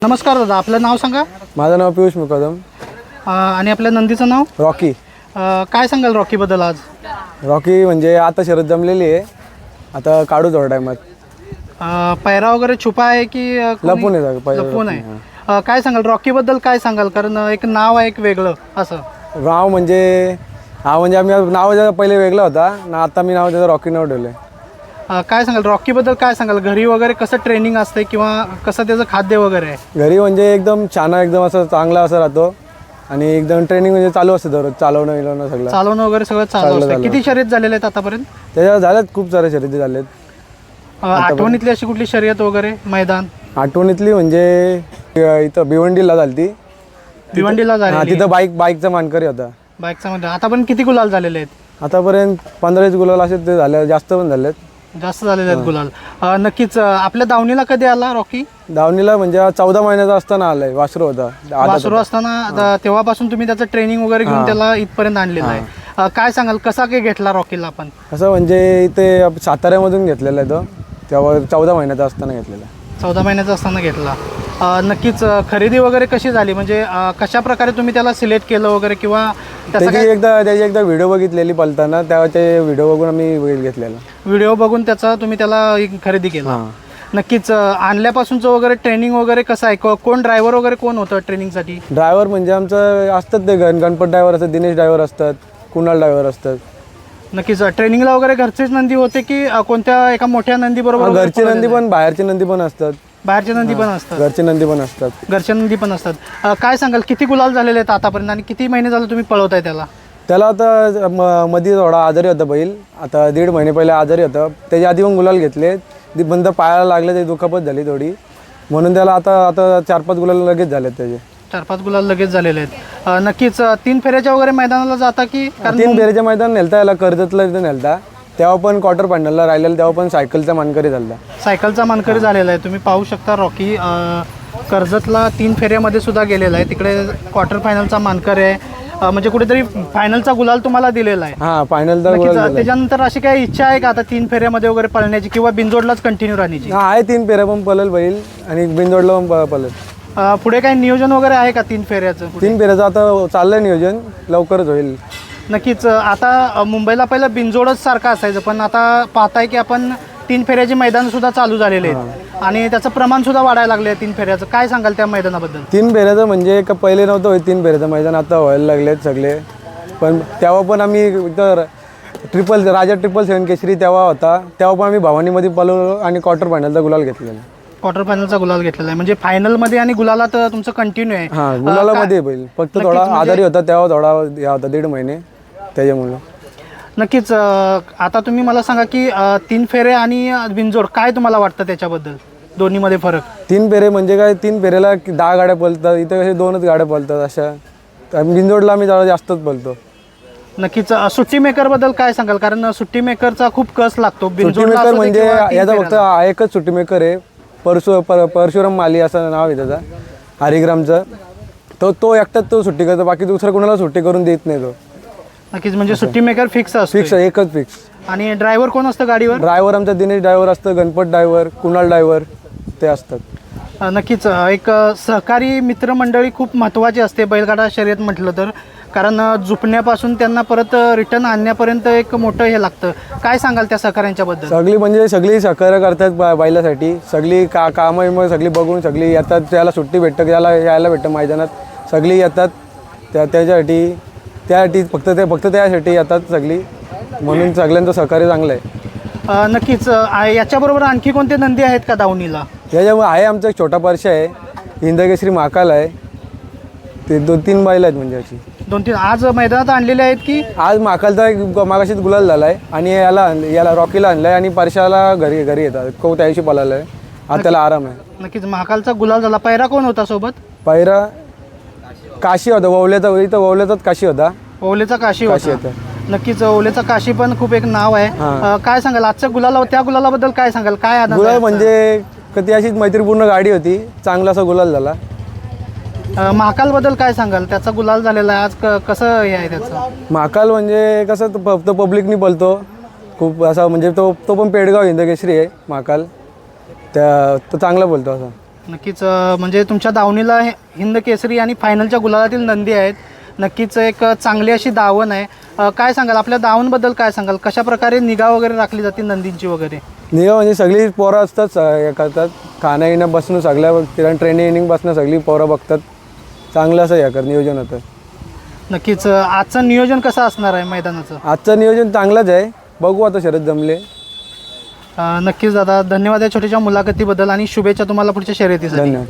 नमस्कार दादा, आपलं नाव सांगा. माझं नाव पियुष मुकदम. आणि आपल्या नंदीचं नाव रॉकी. काय सांगाल रॉकीबद्दल आज? रॉकी म्हणजे आता शरद जमलेली आहे, आता काढू थोड्या टायमात. पैरा वगैरे छुपा आहे की लपून आहे लपून आहे? काय सांगाल रॉकीबद्दल, काय सांगाल? कारण एक नाव आहे एक वेगळं असं. नाव म्हणजे आम्ही नाव त्याचा पहिले वेगळा होता ना, आता मी नाव त्याचं रॉकी नाव ठेवलं. काय सांगाल रॉकीबद्दल, काय सांगाल? घरी वगैरे कसं ट्रेनिंग असते किंवा कसं त्याचं खाद्य वगैरे आहे? घरी म्हणजे एकदम छान, एकदम असं चांगला असं राहतो आणि एकदम ट्रेनिंग म्हणजे चालू असतं दररोज, चालवणं सगळं चालवणं वगैरे सगळं चालू असतं. किती शर्यत झालेले आहेत आतापर्यंत? त्याच्यावर झाल्यात खूप सारे शर्यती झालेत. आठवणीतली अशी कुठली शर्यत वगैरे मैदान? आठवणीतली म्हणजे इथं भिवंडीला झाली ती. भिवंडीला झाली तिथं बाईकचा मानकरी होता. बाईकचा मध्ये आतापर्यंत किती गुलाल झालेले आहेत? आतापर्यंत 15 गुलाल असे ते झाले, जास्त पण झालेत. जास्त झालेले आहेत गुलाल. नक्कीच. आपल्या दावणीला कधी आला रॉकी? दावणीला म्हणजे 14 महिन्याचा असताना आलाय. वासरू होता. वासरू असताना तेव्हापासून तुम्ही त्याचं ट्रेनिंग वगैरे घेऊन त्याला इथपर्यंत आणलेलं आहे. काय सांगाल कसा काय घेतला रॉकीला आपण? असं म्हणजे इथे साताऱ्यामधून घेतलेला आहे तो, तेव्हा 14 महिन्याचा असताना घेतलेला. 14 महिन्याचा असताना घेतला. नक्कीच. खरेदी वगैरे कशी झाली, म्हणजे कशा प्रकारे तुम्ही त्याला सिलेक्ट केलं वगैरे, किंवा त्याची एकदा व्हिडिओ बघितलेली पलताना, त्याचे व्हिडिओ बघून आम्ही घेतलेला. व्हिडिओ बघून त्याचा त्याला खरेदी केला? नक्कीच. आणल्यापासूनचं वगैरे ट्रेनिंग वगैरे कसं आहे? कोण ड्रायव्हर वगैरे कोण होतं ट्रेनिंगसाठी? ड्रायव्हर म्हणजे आमचं असतात ते गणपत ड्रायव्हर असतात, दिनेश ड्रायव्हर असतात, कुणाल ड्रायव्हर असतात. नक्कीच. ट्रेनिंगला वगैरे घरचेच नंदी होते की कोणत्या एका मोठ्या नंदी बरोबर? घरची नंदी पण, बाहेरची नंदी पण असतात. बाहेरचे नंदी पण असतात? घरची नंदी पण असतात. घरच्या नंदी पण असतात. काय सांगाल किती गुलाल झालेले आहेत आतापर्यंत आणि किती महिने झाले तुम्ही पळवताय त्याला? त्याला आता मध्ये थोडा आजारी होता बैल, आता 1.5 महिने पहिले आजारी होता. त्याच्या आधी पण गुलाल घेतले, ती बंद पायाला लागले, ते दुखापत झाली थोडी, म्हणून त्याला आता 4-5 गुलाल लगेच झालेत त्याचे. 4-5 गुलाल लगेच झालेले आहेत. नक्कीच. 3 फेऱ्याच्या वगैरे मैदानाला जाता की? 3 फेऱ्याच्या मैदान नेलता याला, कर्जतला इथं नेलता. तेव्हा पण क्वार्टर फायनलला राहिलेला, तेव्हा पण सायकलचा मानकरी झाला. सायकलचा मानकरी झालेला आहे. तुम्ही पाहू शकता रॉकी कर्जतला 3 फेऱ्यामध्ये सुद्धा गेलेला आहे. तिकडे क्वार्टर फायनलचा मानकरी आहे, म्हणजे कुठेतरी फायनलचा गुलाल तुम्हाला दिलेला आहे. हां, फायनलचा गुलाल. त्याच्यानंतर अशी काही इच्छा आहे का आता 3 फेऱ्यामध्ये वगैरे पळण्याची, किंवा बिनजोडलाच कंटिन्यू राहण्याची? आहे, 3 फेऱ्या पण पळेल बैल आणि बिनजोडला पण पळेल. पुढे काही नियोजन वगैरे आहे का 3 फेऱ्याचं? 3 फेऱ्याचं आता चाललंय नियोजन, लवकरच होईल. नक्कीच. आता मुंबईला पहिलं बिनजोडच सारखं असायचं, पण आता पाहताय की आपण 3 फेऱ्याची मैदान सुद्धा चालू झालेले आहेत आणि त्याचं प्रमाण सुद्धा वाढायला लागले 3 फेऱ्याचं. काय सांगाल त्या मैदानाबद्दल? 3 फेऱ्याचं म्हणजे पहिले नव्हतं होईल 3 फेऱ्याचं मैदान, आता व्हायला लागलेत सगळे. पण तेव्हा पण आम्ही इथं राजा 777 केसरी तेव्हा होता, तेव्हा पण आम्ही भवानीमध्ये पळवलो आणि क्वार्टर फायनलचा गुलाल घेतलेला. क्वार्टर फायनलचा गुलाल घेतलेला आहे, म्हणजे फायनलमध्ये आणि गुलालात तुमचं कंटिन्यू आहे? हां, गुलालामध्ये बैल फक्त थोडा आजारी होता, तेव्हा थोडा या होता 1.5 महिने, त्याच्यामुळे. नक्कीच. आता तुम्ही मला सांगा की 3 फेरे आणि बिनजोड काय तुम्हाला वाटतं त्याच्याबद्दल, दोन्हीमध्ये फरक? 3 फेरे म्हणजे काय, 3 फेऱ्याला 10 गाड्या पळतात, इथे कसे 2च गाड्या पळतात अशा. बिनजोडला आम्ही जरा जास्तच पळतो. नक्कीच. सुट्टी मेकरबद्दल काय सांगाल? कारण सुट्टी मेकरचा खूप कस लागतो. सुट्टी मेकर म्हणजे याचा फक्त एकच सुट्टी मेकर आहे, परशुराम माली असं नाव आहे त्याचा, हरिग्रामचं. तो एकटाच तो सुट्टी करतो, बाकी दुसरं कोणाला सुट्टी करून देत नाही तो. नक्कीच. म्हणजे सुट्टी मेकर फिक्स असतो? फिक्स, एकच फिक्स. आणि ड्रायव्हर कोण असतं गाडीवर? ड्रायव्हर आमचा दिनेश ड्रायव्हर असतं, गणपत ड्रायव्हर, कुणाल ड्रायव्हर ते असतात. नक्कीच. एक सहकारी मित्रमंडळी खूप महत्त्वाची असते बैलगाडा शर्यत म्हटलं तर, कारण झुपण्यापासून त्यांना परत रिटर्न आणण्यापर्यंत एक मोठं हे लागतं. काय सांगाल त्या सहकाऱ्यांच्याबद्दल? सगळी सहकार्य करतात बैलासाठी, सगळी कामं सगळी बघून सगळी येतात, त्याला सुट्टी भेटतं, त्याला यायला भेटतं मैदानात, सगळी येतात त्यासाठी फक्त त्यासाठी येतात सगळी, म्हणून सगळ्यांचं सहकार्य चांगलं आहे. नक्कीच. याच्याबरोबर आणखी कोणते नंदी आहेत का दावणीला? याच्यामुळे आहे आमचा एक छोटा परशा आहे, हिंदकेसरी महाकाल आहे, ते 2-3 बैल आहेत म्हणजे अशी. 2-3 आज मैदानात आणलेले आहेत की? आज महाकालचा एक मागाशीच गुलाल झाला आहे आणि याला रॉकीला आणलं आहे आणि परशाला घरी येतात, त्याशी पळाला आहे, आज त्याला आराम आहे. नक्कीच. महाकालचा गुलाल झाला. पैरा कोण होता सोबत? पैरा काशी होता, ववल्याचाच काशी होता. ओलेचा काशी होता. नक्कीच. ओलेचा काशी पण खूप एक नाव आहे. काय सांगाल आजच्या त्या गुलालाबद्दल काय सांगाल? काय आनंद? गुलाल म्हणजे कधी अशीच मैत्रीपूर्ण गाडी होती, चांगला असा गुलाल झाला. महाकालबद्दल काय सांगाल? त्याचा गुलाल झालेला आहे आज, कसं हे आहे त्याचं? महाकाल म्हणजे कसं तो पब्लिकनी बोलतो खूप असा, म्हणजे तो पण पेडगाव हिंदकेसरी आहे महाकाल, तो चांगला बोलतो असा. नक्कीच म्हणजे तुमच्या दावणीला हिंद केसरी आणि फायनलच्या गुलालातील नंदी आहेत. नक्कीच एक चांगली अशी दावण आहे. काय सांगाल आपल्या दावणबद्दल, काय सांगाल कशा प्रकारे निगा वगैरे राखली जाते नंदींची वगैरे? निगा म्हणजे सगळी पोरं असतात हे करतात, खाणं येणं बसणं सगळ्या तिला ट्रेनिंग बसणं सगळी पोरं बघतात. चांगलं असं हे कर नियोजन होतं. नक्कीच आजचं नियोजन कसं असणार आहे मैदानाचं? आजचं नियोजन चांगलंच आहे, बघू आता शर्यत जमले. नक्कीच दादा, धन्यवाद या छोट्याशा मुलाखतीबद्दल आणि शुभेच्छा तुम्हाला पुढच्या शर्यतीसाठी. धन्यवाद.